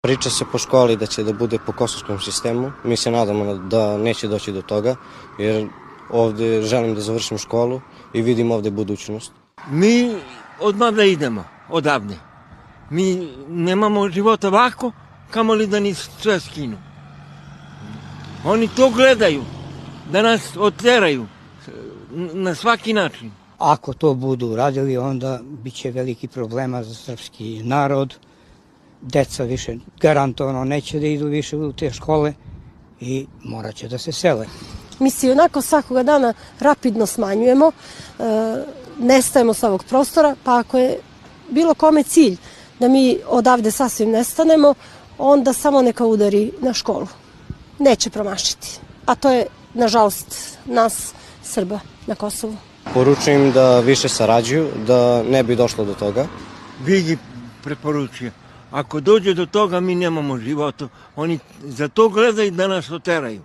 Priča se po školi da će da bude po kosovskom sistemu. Mi se nadamo da neće doći do toga, jer ovde želim da završim školu i vidim ovde budućnost. Mi odmah da idemo odavde. Mi nemamo života ovako, kamoli da ni sve skinu. Oni to gledaju, da nas oteraju na svaki način. Ako to budu uradili, onda biće veliki problema za srpski narod. Deca više garantovano neće da idu više u te škole i morat će da se sele. Mi se onako svakoga dana rapidno smanjujemo, nestajemo sa ovog prostora, pa ako je bilo kome cilj da mi odavde sasvim nestanemo, onda samo neka udari na školu. Neće promašiti. A to je, nažalost, nas, Srba na Kosovu. Poručujem da više sarađuju, da ne bi došlo do toga. Vigi preporučuje. Ako dođe do toga, mi nemamo života. Oni za to gledaju da nas oteraju.